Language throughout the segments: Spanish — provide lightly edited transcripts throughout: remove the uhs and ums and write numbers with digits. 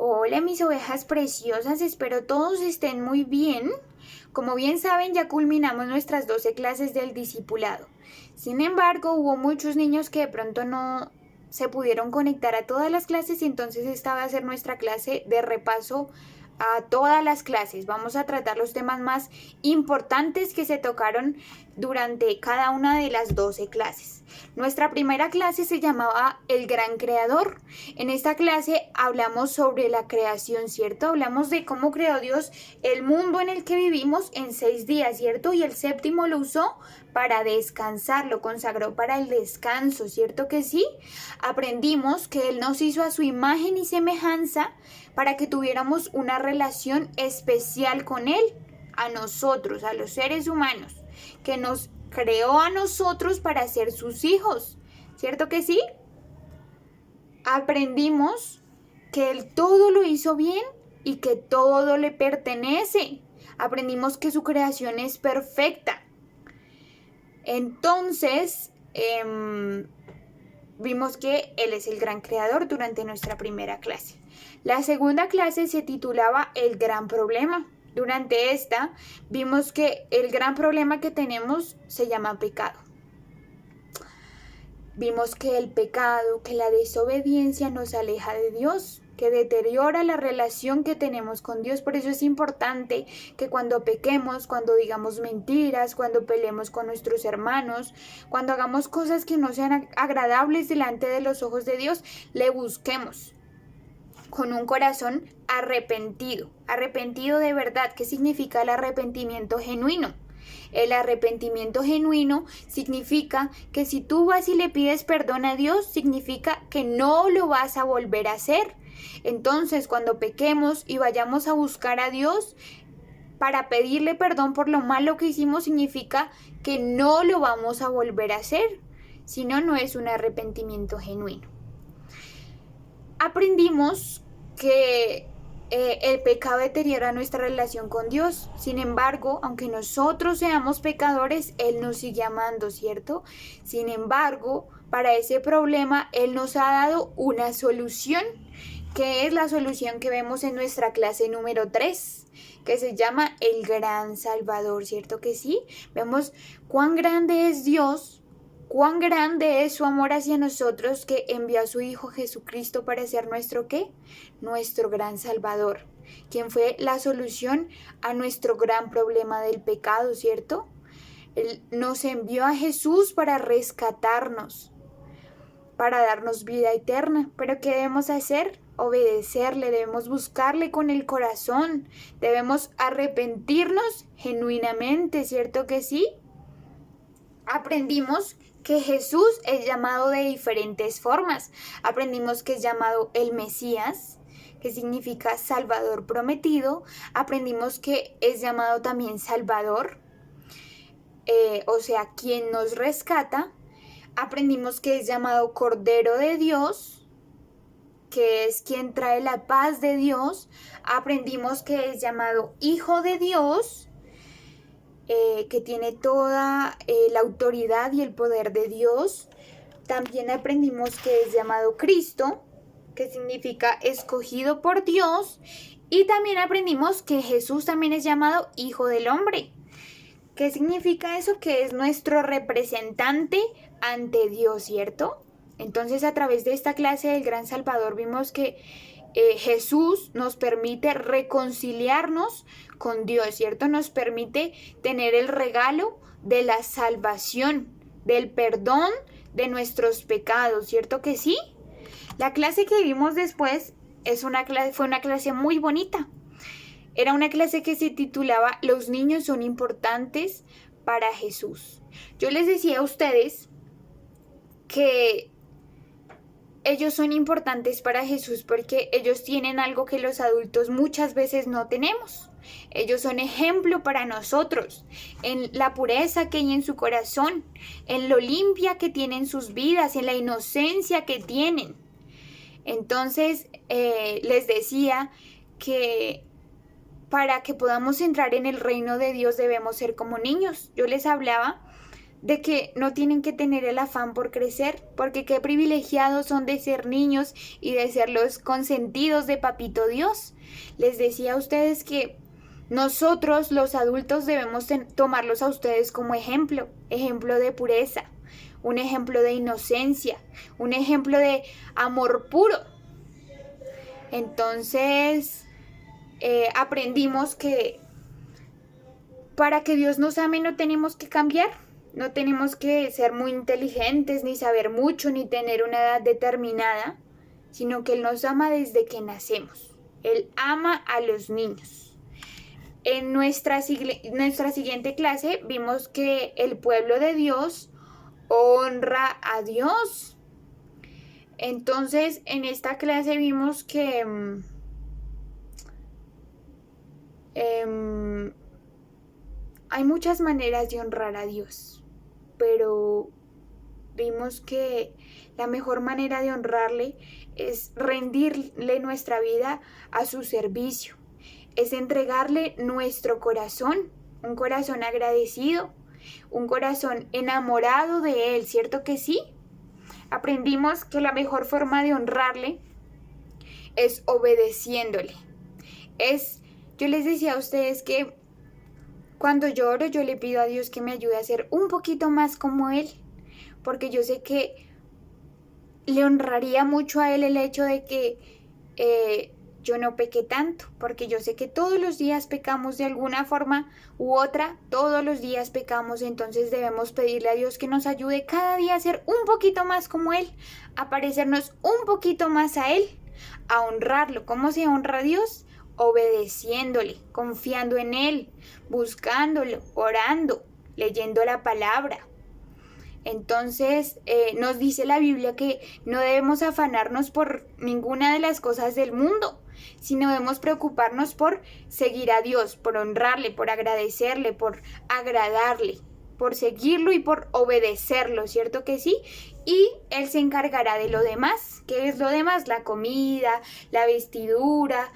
Hola mis ovejas preciosas, espero todos estén muy bien. Como bien saben, ya culminamos nuestras 12 clases del discipulado. Sin embargo, hubo muchos niños que de pronto no se pudieron conectar a todas las clases y entonces esta va a ser nuestra clase de repaso a todas las clases. Vamos a tratar los temas más importantes que se tocaron durante cada una de las 12 clases. Nuestra primera clase se llamaba El Gran Creador. En esta clase hablamos sobre la creación, ¿cierto? Hablamos de cómo creó Dios el mundo en el que vivimos en 6 días, ¿cierto? Y el séptimo lo usó para descansar, lo consagró para el descanso, ¿cierto que sí? Aprendimos que Él nos hizo a su imagen y semejanza para que tuviéramos una relación especial con Él, a nosotros, a los seres humanos, que nos creó a nosotros para ser sus hijos, ¿cierto que sí? Aprendimos que Él todo lo hizo bien y que todo le pertenece. Aprendimos que su creación es perfecta. Entonces, vimos que Él es el gran creador durante nuestra primera clase. La segunda clase se titulaba El Gran Problema. Durante esta vimos que el gran problema que tenemos se llama pecado. Vimos que el pecado, que la desobediencia nos aleja de Dios, que deteriora la relación que tenemos con Dios. Por eso es importante que cuando pequemos, cuando digamos mentiras, cuando peleemos con nuestros hermanos, cuando hagamos cosas que no sean agradables delante de los ojos de Dios, le busquemos con un corazón arrepentido. Arrepentido de verdad. ¿Qué significa el arrepentimiento genuino? El arrepentimiento genuino significa que si tú vas y le pides perdón a Dios, significa que no lo vas a volver a hacer. Entonces, cuando pequemos y vayamos a buscar a Dios para pedirle perdón por lo malo que hicimos, significa que no lo vamos a volver a hacer. Si no, no es un arrepentimiento genuino. Aprendimos que el pecado deteriora nuestra relación con Dios. Sin embargo, aunque nosotros seamos pecadores, Él nos sigue amando, ¿cierto? Sin embargo, para ese problema, Él nos ha dado una solución, que es la solución que vemos en nuestra clase número 3, que se llama el Gran Salvador, ¿cierto que sí? Vemos cuán grande es Dios, cuán grande es su amor hacia nosotros, que envió a su Hijo Jesucristo para ser nuestro ¿qué? Nuestro gran Salvador, quien fue la solución a nuestro gran problema del pecado, ¿cierto? Él nos envió a Jesús para rescatarnos, para darnos vida eterna. ¿Pero qué debemos hacer? Obedecerle, debemos buscarle con el corazón, debemos arrepentirnos genuinamente, ¿cierto que sí? Aprendimos que Jesús es llamado de diferentes formas. Aprendimos que es llamado el Mesías, que significa Salvador prometido. Aprendimos que es llamado también Salvador, o sea, quien nos rescata. Aprendimos que es llamado Cordero de Dios, que es quien trae la paz de Dios. Aprendimos que es llamado Hijo de Dios, que tiene toda la autoridad y el poder de Dios. También aprendimos que es llamado Cristo, que significa escogido por Dios. Y también aprendimos que Jesús también es llamado Hijo del Hombre. ¿Qué significa eso? Que es nuestro representante ante Dios, ¿cierto? Entonces, a través de esta clase del Gran Salvador vimos que Jesús nos permite reconciliarnos con Dios, ¿cierto? Nos permite tener el regalo de la salvación, del perdón de nuestros pecados, ¿cierto que sí? La clase que vimos después fue una clase muy bonita. Era una clase que se titulaba Los niños son importantes para Jesús. Yo les decía a ustedes que ellos son importantes para Jesús porque ellos tienen algo que los adultos muchas veces no tenemos. Ellos son ejemplo para nosotros en la pureza que hay en su corazón, en lo limpia que tienen sus vidas, en la inocencia que tienen. Entonces, les decía que para que podamos entrar en el reino de Dios debemos ser como niños. Yo les hablaba de que no tienen que tener el afán por crecer, porque qué privilegiados son de ser niños y de ser los consentidos de Papito Dios. Les decía a ustedes que nosotros los adultos debemos tomarlos a ustedes como ejemplo, ejemplo de pureza, un ejemplo de inocencia, un ejemplo de amor puro. Entonces aprendimos que para que Dios nos ame no tenemos que cambiar. No tenemos que ser muy inteligentes, ni saber mucho, ni tener una edad determinada, sino que Él nos ama desde que nacemos. Él ama a los niños. En nuestra siguiente clase vimos que el pueblo de Dios honra a Dios. Entonces, en esta clase vimos que hay muchas maneras de honrar a Dios. Pero vimos que la mejor manera de honrarle es rendirle nuestra vida a su servicio, es entregarle nuestro corazón, un corazón agradecido, un corazón enamorado de Él, ¿cierto que sí? Aprendimos que la mejor forma de honrarle es obedeciéndole. Yo les decía a ustedes que cuando yo oro, yo le pido a Dios que me ayude a ser un poquito más como Él, porque yo sé que le honraría mucho a Él el hecho de que yo no peque tanto, porque yo sé que todos los días pecamos de alguna forma u otra, todos los días pecamos, entonces debemos pedirle a Dios que nos ayude cada día a ser un poquito más como Él, a parecernos un poquito más a Él, a honrarlo. ¿Cómo se honra a Dios? Obedeciéndole, confiando en Él, buscándolo, orando, leyendo la palabra. Entonces nos dice la Biblia que no debemos afanarnos por ninguna de las cosas del mundo, sino debemos preocuparnos por seguir a Dios, por honrarle, por agradecerle, por agradarle, por seguirlo y por obedecerlo, ¿cierto que sí? Y Él se encargará de lo demás. ¿Qué es lo demás? La comida, la vestidura,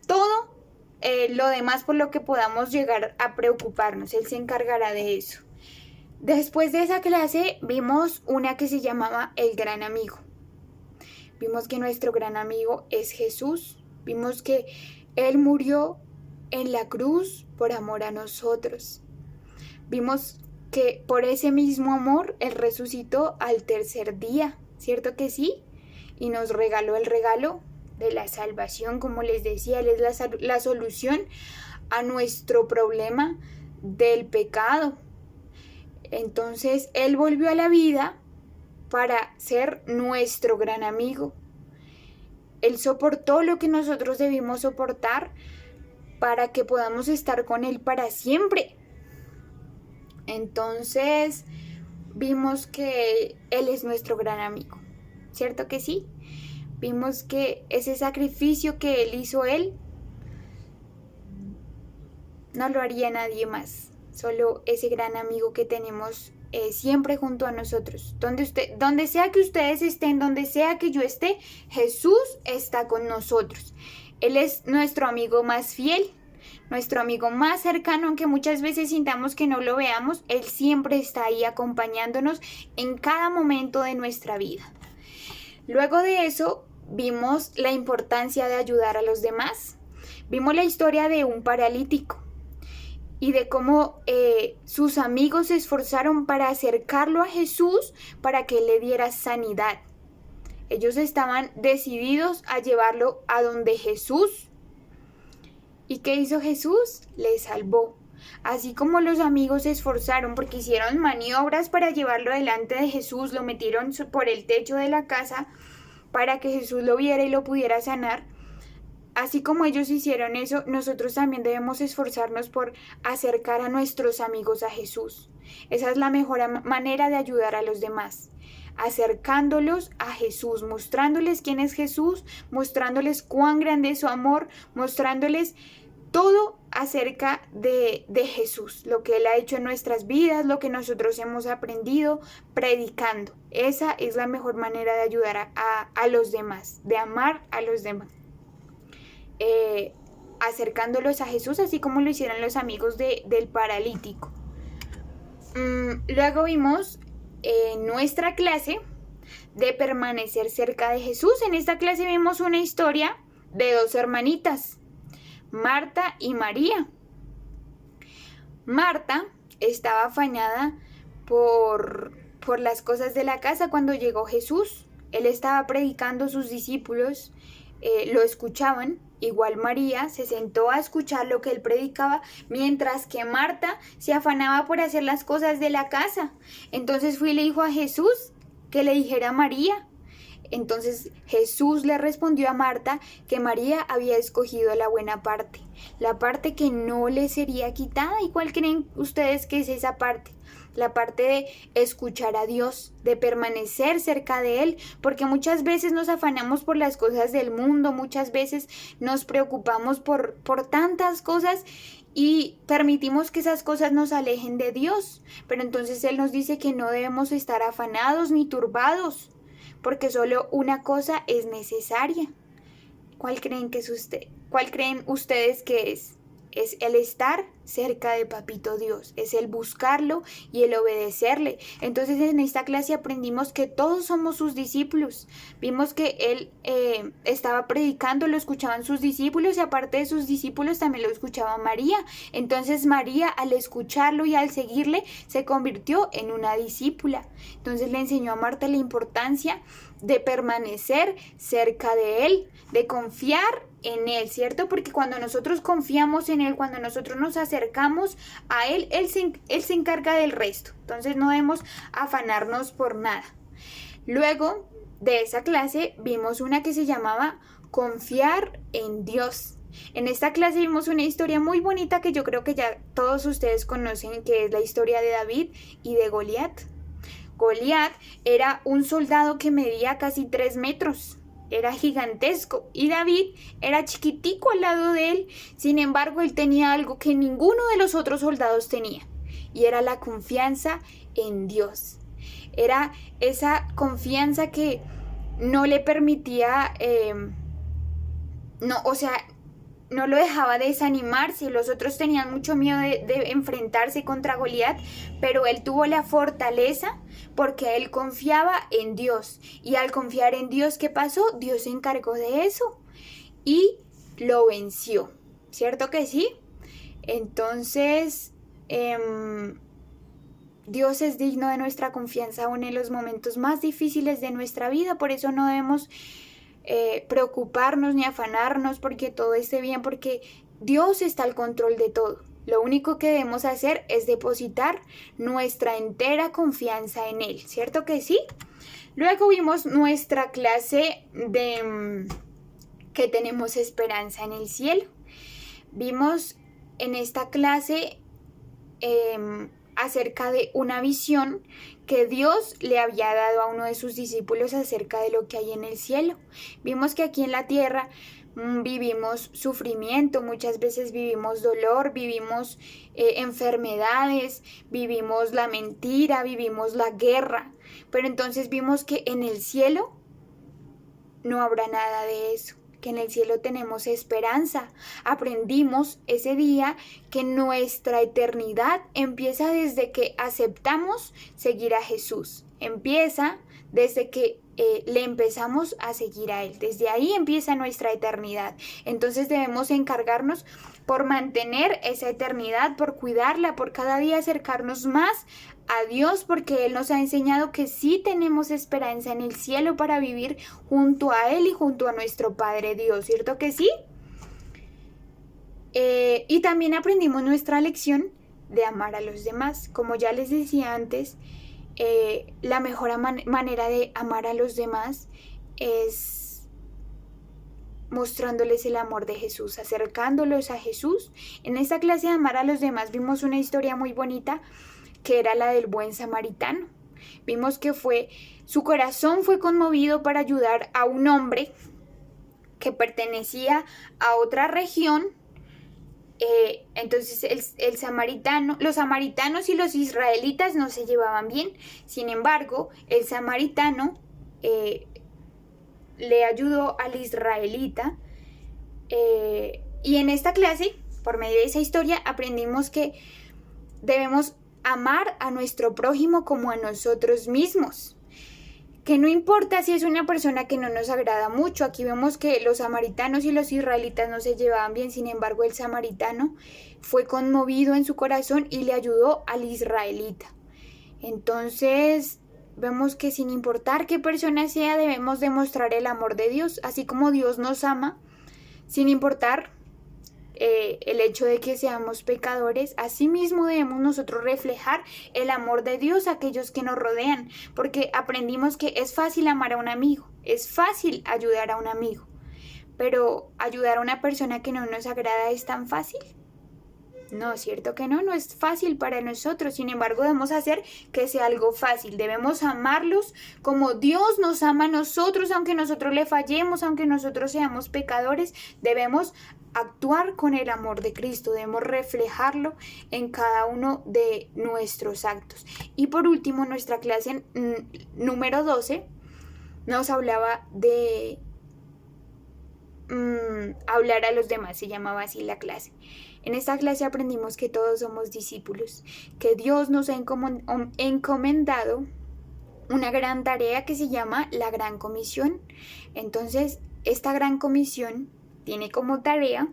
todo lo demás por lo que podamos llegar a preocuparnos. Él se encargará de eso. Después de esa clase vimos una que se llamaba El Gran Amigo. Vimos que nuestro gran amigo es Jesús. Vimos que Él murió en la cruz por amor a nosotros. Vimos que por ese mismo amor Él resucitó al tercer día, ¿cierto que sí? Y nos regaló el regalo de la salvación, como les decía, Él es la solución a nuestro problema del pecado. Entonces Él volvió a la vida para ser nuestro gran amigo. Él soportó lo que nosotros debimos soportar para que podamos estar con Él para siempre. Entonces vimos que Él es nuestro gran amigo, ¿cierto que sí? Vimos que ese sacrificio que Él hizo no lo haría nadie más, solo ese gran amigo que tenemos siempre junto a nosotros. Donde sea que ustedes estén, donde sea que yo esté, Jesús está con nosotros. Él es nuestro amigo más fiel, nuestro amigo más cercano, aunque muchas veces sintamos que no lo veamos, Él siempre está ahí acompañándonos en cada momento de nuestra vida. Luego de eso, vimos la importancia de ayudar a los demás. Vimos la historia de un paralítico y de cómo sus amigos se esforzaron para acercarlo a Jesús para que Él le diera sanidad. Ellos estaban decididos a llevarlo a donde Jesús. ¿Y qué hizo Jesús? Le salvó. Así como los amigos se esforzaron porque hicieron maniobras para llevarlo delante de Jesús, lo metieron por el techo de la casa para que Jesús lo viera y lo pudiera sanar. Así como ellos hicieron eso, nosotros también debemos esforzarnos por acercar a nuestros amigos a Jesús. Esa es la mejor manera de ayudar a los demás, acercándolos a Jesús, mostrándoles quién es Jesús, mostrándoles cuán grande es su amor, mostrándoles todo acerca de Jesús, lo que Él ha hecho en nuestras vidas, lo que nosotros hemos aprendido predicando. Esa es la mejor manera de ayudar a los demás, de amar a los demás. Acercándolos a Jesús, así como lo hicieron los amigos del paralítico. Luego vimos nuestra clase de permanecer cerca de Jesús. En esta clase vimos una historia de dos hermanitas, Marta y María. Marta estaba afanada por las cosas de la casa cuando llegó Jesús. Él estaba predicando, sus discípulos lo escuchaban. Igual María se sentó a escuchar lo que él predicaba, mientras que Marta se afanaba por hacer las cosas de la casa. Entonces fue y le dijo a Jesús que le dijera a María. Entonces Jesús le respondió a Marta que María había escogido la buena parte, la parte que no le sería quitada. ¿Y cuál creen ustedes que es esa parte? La parte de escuchar a Dios, de permanecer cerca de Él, porque muchas veces nos afanamos por las cosas del mundo, muchas veces nos preocupamos por tantas cosas y permitimos que esas cosas nos alejen de Dios. Pero entonces Él nos dice que no debemos estar afanados ni turbados, porque solo una cosa es necesaria. ¿Cuál creen que es usted? ¿Cuál creen ustedes que es? Es el estar cerca de Papito Dios, es el buscarlo y el obedecerle. Entonces en esta clase aprendimos que todos somos sus discípulos. Vimos que él estaba predicando, lo escuchaban sus discípulos y aparte de sus discípulos también lo escuchaba María. Entonces María, al escucharlo y al seguirle, se convirtió en una discípula. Entonces le enseñó a Marta la importancia de permanecer cerca de él, de confiar en él, ¿cierto? Porque cuando nosotros confiamos en él, cuando nosotros nos acercamos a él, él se encarga del resto. Entonces no debemos afanarnos por nada. Luego de esa clase vimos una que se llamaba Confiar en Dios. En esta clase vimos una historia muy bonita que yo creo que ya todos ustedes conocen, que es la historia de David y de Goliat. Goliat era un soldado que medía casi 3 metros. Era gigantesco y David era chiquitico al lado de él. Sin embargo, él tenía algo que ninguno de los otros soldados tenía, y era la confianza en Dios. Era esa confianza que no le permitía, no lo dejaba desanimarse. Los otros tenían mucho miedo de enfrentarse contra Goliat, pero él tuvo la fortaleza porque él confiaba en Dios. Y al confiar en Dios, ¿qué pasó? Dios se encargó de eso y lo venció. ¿Cierto que sí? Entonces, Dios es digno de nuestra confianza aún en los momentos más difíciles de nuestra vida. Por eso no debemos preocuparnos ni afanarnos porque todo esté bien, porque Dios está al control de todo. Lo único que debemos hacer es depositar nuestra entera confianza en Él, ¿cierto que sí? Luego vimos nuestra clase de que tenemos esperanza en el cielo. Vimos en esta clase acerca de una visión que Dios le había dado a uno de sus discípulos acerca de lo que hay en el cielo. Vimos que aquí en la tierra vivimos sufrimiento, muchas veces vivimos dolor, vivimos enfermedades, vivimos la mentira, vivimos la guerra, pero entonces vimos que en el cielo no habrá nada de eso, que en el cielo tenemos esperanza. Aprendimos ese día que nuestra eternidad empieza desde que aceptamos seguir a Jesús, empieza desde que le empezamos a seguir a Él. Desde ahí empieza nuestra eternidad. Entonces debemos encargarnos por mantener esa eternidad, por cuidarla, por cada día acercarnos más a Dios, porque Él nos ha enseñado que sí tenemos esperanza en el cielo para vivir junto a Él y junto a nuestro Padre Dios, ¿cierto que sí? Y también aprendimos nuestra lección de amar a los demás. Como ya les decía antes, la mejor manera de amar a los demás es mostrándoles el amor de Jesús, acercándolos a Jesús. En esta clase de amar a los demás vimos una historia muy bonita que era la del buen samaritano. Vimos que su corazón fue conmovido para ayudar a un hombre que pertenecía a otra región. Entonces los samaritanos y los israelitas no se llevaban bien. Sin embargo, el samaritano le ayudó al israelita, y en esta clase, por medio de esa historia, aprendimos que debemos amar a nuestro prójimo como a nosotros mismos. Que no importa si es una persona que no nos agrada mucho. Aquí vemos que los samaritanos y los israelitas no se llevaban bien. Sin embargo, el samaritano fue conmovido en su corazón y le ayudó al israelita. Entonces, vemos que sin importar qué persona sea, debemos demostrar el amor de Dios. Así como Dios nos ama, sin importar el hecho de que seamos pecadores, asimismo debemos nosotros reflejar el amor de Dios a aquellos que nos rodean, porque aprendimos que es fácil amar a un amigo, es fácil ayudar a un amigo, pero ayudar a una persona que no nos agrada es tan fácil. No, cierto que no es fácil para nosotros. Sin embargo, debemos hacer que sea algo fácil. Debemos amarlos como Dios nos ama a nosotros, aunque nosotros le fallemos, aunque nosotros seamos pecadores. Debemos actuar con el amor de Cristo, debemos reflejarlo en cada uno de nuestros actos. Y por último, nuestra clase número 12 nos hablaba de hablar a los demás, se llamaba así la clase. En esta clase aprendimos que todos somos discípulos, que Dios nos ha encomendado una gran tarea que se llama la Gran Comisión. Entonces, esta Gran Comisión tiene como tarea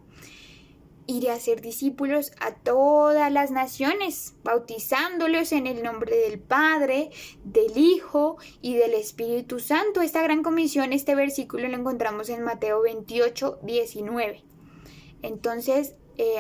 ir a hacer discípulos a todas las naciones, bautizándolos en el nombre del Padre, del Hijo y del Espíritu Santo. Esta Gran Comisión, este versículo lo encontramos en Mateo 28, 19. Entonces,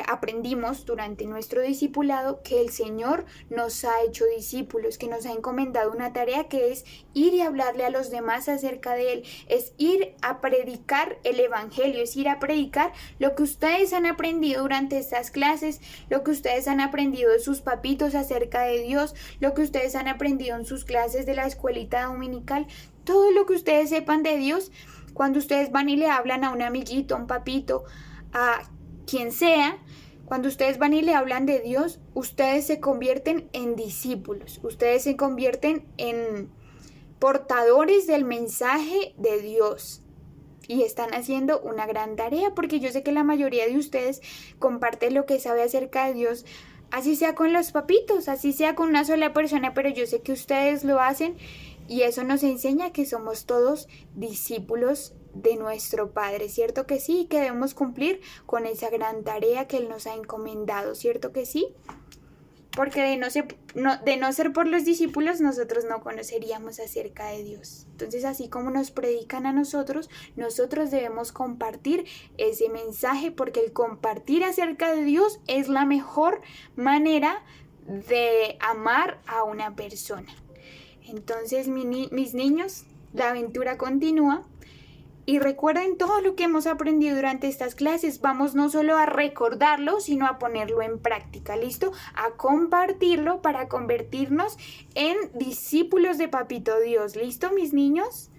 aprendimos durante nuestro discipulado que el Señor nos ha hecho discípulos, que nos ha encomendado una tarea que es ir y hablarle a los demás acerca de Él, es ir a predicar el Evangelio, es ir a predicar lo que ustedes han aprendido durante estas clases, lo que ustedes han aprendido de sus papitos acerca de Dios, lo que ustedes han aprendido en sus clases de la escuelita dominical, todo lo que ustedes sepan de Dios. Cuando ustedes van y le hablan a un amiguito, a un papito, a quien sea, cuando ustedes van y le hablan de Dios, ustedes se convierten en discípulos, ustedes se convierten en portadores del mensaje de Dios y están haciendo una gran tarea, porque yo sé que la mayoría de ustedes comparten lo que sabe acerca de Dios, así sea con los papitos, así sea con una sola persona, pero yo sé que ustedes lo hacen y eso nos enseña que somos todos discípulos de nuestro Padre, ¿cierto que sí? Que debemos cumplir con esa gran tarea que Él nos ha encomendado, ¿cierto que sí? Porque de no ser por los discípulos, nosotros no conoceríamos acerca de Dios. Entonces, así como nos predican a nosotros debemos compartir ese mensaje, porque el compartir acerca de Dios es la mejor manera de amar a una persona. Entonces, mis niños, la aventura continúa. Y recuerden todo lo que hemos aprendido durante estas clases. Vamos no solo a recordarlo, sino a ponerlo en práctica, ¿listo? A compartirlo para convertirnos en discípulos de Papito Dios. ¿Listo, mis niños?